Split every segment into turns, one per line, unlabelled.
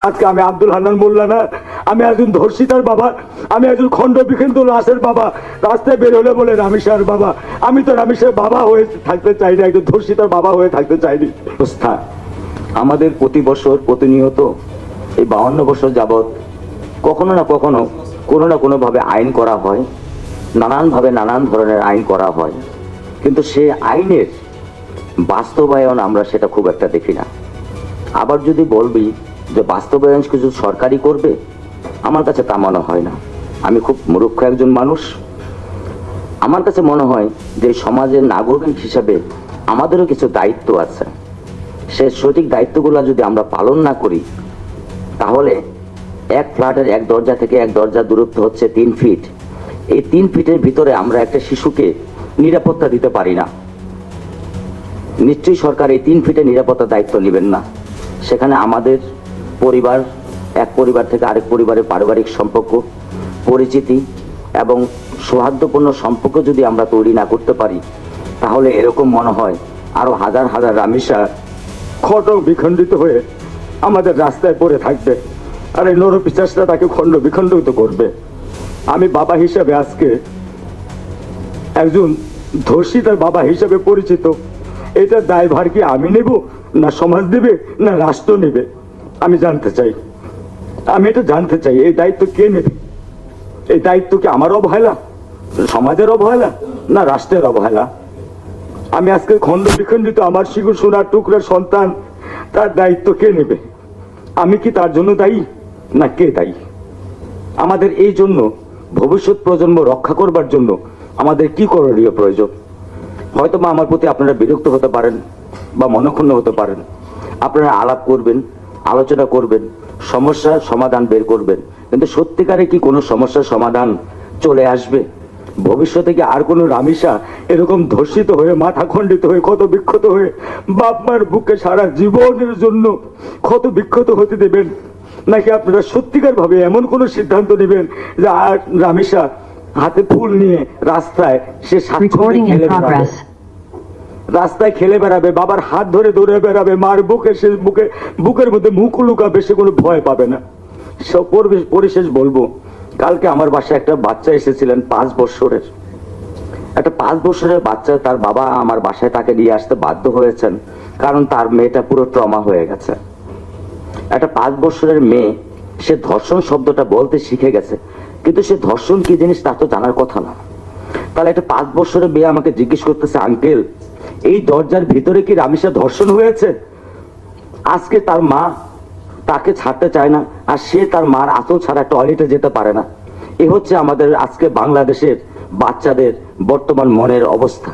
আজকে আমি আব্দুল হান্নান মোল্লা না, আমি একজন ধর্ষিতার বাবা, আমি একজন খণ্ড বিখণ্ড লাশের বাবা। রাস্তায় বের হলে বলে রামেশার বাবা, আমি তো রামেশের বাবা হয়ে থাকতে চাইনি, একজন ধর্ষিতার বাবা হয়ে থাকতে চাইনি।
অবস্থা আমাদের প্রতি বছর প্রতিনিয়ত এই 52 বছর যাবৎ কখনো না কখনো কোনো না কোনোভাবে আইন করা হয়, নানানভাবে নানান ধরনের আইন করা হয়, কিন্তু সে আইনের বাস্তবায়ন আমরা সেটা খুব একটা দেখি না। আবার যদি বলবি যে বাস্তবায়ন কিছু সরকারি করবে, আমার কাছে তা মনে হয় না। আমি খুব মূর্খ একজন মানুষ, আমার কাছে মনে হয় যে সমাজের নাগরিক হিসাবে আমাদেরও কিছু দায়িত্ব আছে। সে সঠিক দায়িত্বগুলো যদি আমরা পালন না করি, তাহলে এক ফ্ল্যাটের এক দরজা থেকে এক দরজার দূরত্ব হচ্ছে 3 ফিট। এই 3 ফিটের ভিতরে আমরা একটা শিশুকে নিরাপত্তা দিতে পারি না। নিশ্চয়ই সরকার এই 3 ফিটের নিরাপত্তার দায়িত্ব নেবেন না। সেখানে আমাদের পরিবার, এক পরিবার থেকে আরেক পরিবারের পারিবারিক সম্পর্ক, পরিচিতি এবং সৌহার্দ্যপূর্ণ সম্পর্ক যদি আমরা তৈরি না করতে পারি, তাহলে এরকম মনে হয় আরো হাজার হাজার রামেশা
খণ্ড বিখণ্ডিত হয়ে আমাদের রাস্তায় পড়ে থাকবে, আর এই নরপিশাচরা তাকে খণ্ড বিখণ্ডিত করবে। আমি বাবা হিসাবে আজকে একজন ধর্ষিতার বাবা হিসাবে পরিচিত। এটা দায়ভার কি আমি নেব, না সমাজ নেবে, না রাষ্ট্র নেবে? আমি জানতে চাই, আমি এটা জানতে চাই, এই দায়িত্ব কে নেবে? এই দায়িত্ব কি আমার অবহেলা, সমাজের অবহেলা, না রাষ্ট্রের অবহেলা? আমি আজকে খণ্ড বিখণ্ডিত আমার শিশু সোনার টুকরার সন্তান, তার দায়িত্ব কে নেবে? আমি কি তার জন্য দায়ী, না কে দায়ী? আমাদের এই জন্য ভবিষ্যৎ প্রজন্ম রক্ষা করবার জন্য আমাদের কি করণীয় প্রয়োজন? হয়তো বা আমার প্রতি আপনারা বিরক্ত হতে পারেন বা মনক্ষুণ্ণ হতে পারেন, আপনারা আলাপ করবেন, আলোচনা করবেন, সমস্যার সমাধান বের করবেন, কিন্তু সত্যিকারে কি কোনো সমস্যার সমাধান চলে আসবে? ভবিষ্যতে কি আর কোনো রামিসা এরকম ধর্ষিত হয়ে, মাথা খণ্ডিত হয়ে, ক্ষত বিক্ষত হয়ে বাপ মার বুকে সারা জীবনের জন্য ক্ষত বিক্ষত হতে দেবেন? নাকি আপনারা সত্যিকার ভাবে এমন কোন সিদ্ধান্ত নেবেন যে আর রামিসা হাতে ফুল নিয়ে রাস্তায় সে স্বাচ্ছন্দ্যে খেলে বেড়াবে, রাস্তায় খেলে বেড়াবে, বাবার হাত ধরে দৌড়ে বেড়াবে, মার বুকে সে বুকের মধ্যে মুখ লুকাবে, সে কোনো ভয় পাবে না? পরিশেষ বলবো, কালকে আমার বাসায় একটা বাচ্চা এসেছিলেন 5 বছরের, একটা 5 বছরের বাচ্চা। তার বাবা আমার বাসায় তাকে নিয়ে আসতে বাধ্য হয়েছেন, কারণ তার মেয়েটা পুরো ট্রমা হয়ে গেছে। একটা 5 বছরের মেয়ে, সে ধর্ষণ শব্দটা বলতে শিখে গেছে, কিন্তু সে ধর্ষণ কি জিনিস তা তো জানার কথা না। তাহলে একটা 5 বছরের মেয়ে আমাকে জিজ্ঞেস করতেছে, আঙ্কেল এই দরজার ভিতরে কি রামিসা ধর্ষণ হয়েছে? আজকে তার মা তাকে ছাড়তে চায় না, আর সে তার মার আঁচল ছাড়া টয়লেটে যেতে পারে না। এ হচ্ছে আমাদের আজকে বাংলাদেশের বাচ্চাদের বর্তমান মনের অবস্থা।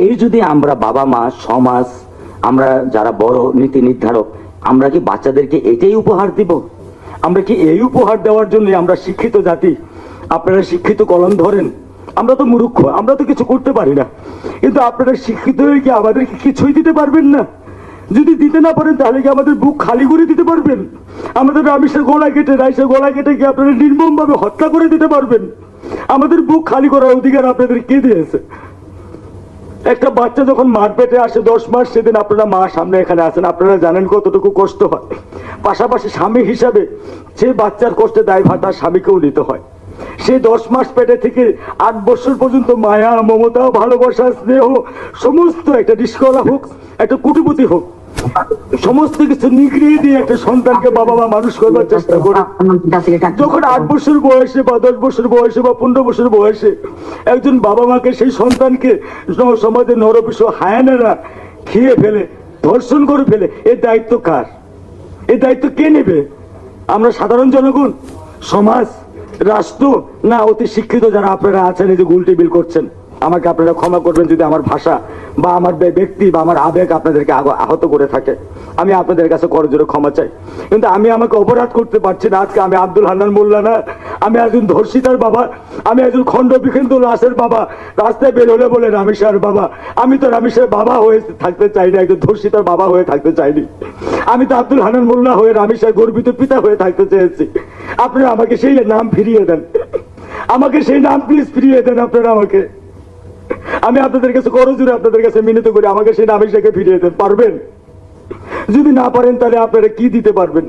এই যদি আমরা বাবা মা, সমাজ, আমরা যারা বড় নীতি নির্ধারক, আমরা কি বাচ্চাদেরকে এটাই উপহার দিব? আমরা কি এই উপহার দেওয়ার জন্য আমরা শিক্ষিত জাতি? আপনারা শিক্ষিত কলম ধরেন, আমরা তো মূর্খ, আমরা তো কিছু করতে পারি না, কিন্তু আপনারা শিক্ষিত হয়ে কি আমাদেরকে কিছুই দিতে পারবেন না? যদি দিতে না পারেন তাহলে কি আমাদের বুক খালি করে দিতে পারবেন? আমাদের রামেশের গলা কেটে, রাইসের গলা কেটে কি আপনারা নির্মম ভাবে হত্যা করে দিতে পারবেন? আমাদের বুক খালি করার অধিকার আপনাদের কে দিয়েছে? একটা বাচ্চা যখন মার পেটে আসে 10 মাস, সেদিন আপনারা মা সামনে এখানে আছেন, আপনারা জানেন কতটুকু কষ্ট হয়। পাশাপাশি স্বামী হিসাবে সে বাচ্চার কষ্টে দায়ভার তার স্বামীকেও নিতে হয়। সে 10 মাস পেটে থেকে 8 বছর পর্যন্ত মায়া, মমতা, ভালোবাসা, স্নেহ সমস্ত, একটা রিস্কওয়ালা হোক, একটা কুটিপতি হোক, সমস্ত কিছু নিগড়িয়ে দিয়ে একটা সন্তানকে বাবা মা মানুষ করবার চেষ্টা করে। যখন 8 বছর বয়সে বা 10 বছর বয়সে বা 15 বছর বয়সে একজন বাবা মাকে, সেই সন্তানকে সমাজে নরপিশ হায়ানারা খেয়ে ফেলে, ধর্ষণ করে ফেলে, এর দায়িত্ব কার? এই দায়িত্ব কে নেবে? আমরা সাধারণ জনগণ, সমাজ, রাষ্ট্র, না অতি শিক্ষিত যারা আপনারা আছেন এই যে গুলটি বিল করছেন? আমাকে আপনারা ক্ষমা করবেন যদি আমার ভাষা বা আমার ব্যক্তি বা আমার আবেগ আপনাদেরকে আহত করে থাকে। আমি আপনাদের কাছে করজোরে ক্ষমা চাই, কিন্তু আমি আমাকে অপরাধ করতে পারছি না। আজকে আমি আব্দুল হান্নান মোল্লা না, আমি একজন ধর্ষিতার বাবা, আমি একজন খণ্ড বিখণ্ড লাশের বাবা। রাস্তায় বের হলে বলে রামেশার বাবা, আমি তো রামেশের বাবা হয়ে থাকতে চাইনি, একজন ধর্ষিতার বাবা হয়ে থাকতে চাইনি। আমি তো আব্দুল হান্নান মোল্লা হয়ে রামেশার গর্বিত পিতা হয়ে থাকতে চেয়েছি। আপনারা আমাকে সেই নাম ফিরিয়ে দেন, আমাকে সেই নাম প্লিজ ফিরিয়ে দেন আপনারা আমাকে। আমি আপনাদের কাছে করজোরে আপনাদের কাছে মিনতি করি, আমাকে সেই নামেশাকে ফিরিয়ে দেন। পারবেন? যদি না পারেন তাহলে আপনারা কি দিতে পারবেন?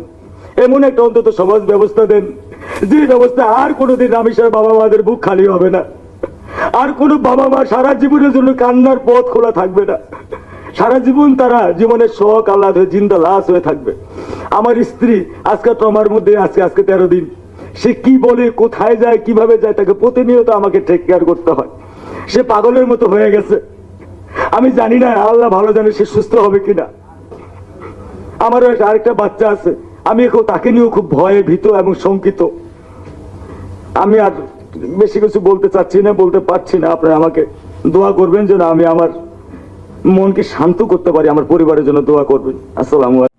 এমন একটা অন্তত সমাজ ব্যবস্থা দেন, যে ব্যবস্থা আর কোনোদিন রামেশ্বর বাবা মাদের বুক খালি হবে না, আর কোনো বাবা মা সারা জীবনের জন্য কান্নার পথ খোলা থাকবে না, সারা জীবন তারা জীবনের শখ আহ্লাদ হয়ে জিন্দা লাশ হয়ে থাকবে। আমার স্ত্রী আজকে ট্রমার মধ্যে আজকে 13 দিন, সে কি বলে, কোথায় যায়, কিভাবে যায়, তাকে প্রতিনিয়ত আমাকে টেক কেয়ার করতে হয়। সে পাগলের মতো হয়ে গেছে, আমি জানি না, আল্লাহ ভালো জানে সে সুস্থ হবে কিনা। আমারও আরেকটা বাচ্চা আছে, আমি এখন তাকে নিয়েও খুব ভয়ে ভীত এবং শঙ্কিত। আমি আর বেশি কিছু বলতে চাচ্ছি না, বলতে পারছি না। আপনারা আমাকে দোয়া করবেন যেন আমি আমার মনকে শান্ত করতে পারি, আমার পরিবারের জন্য দোয়া করবেন। আসসালামু আলাইকুম।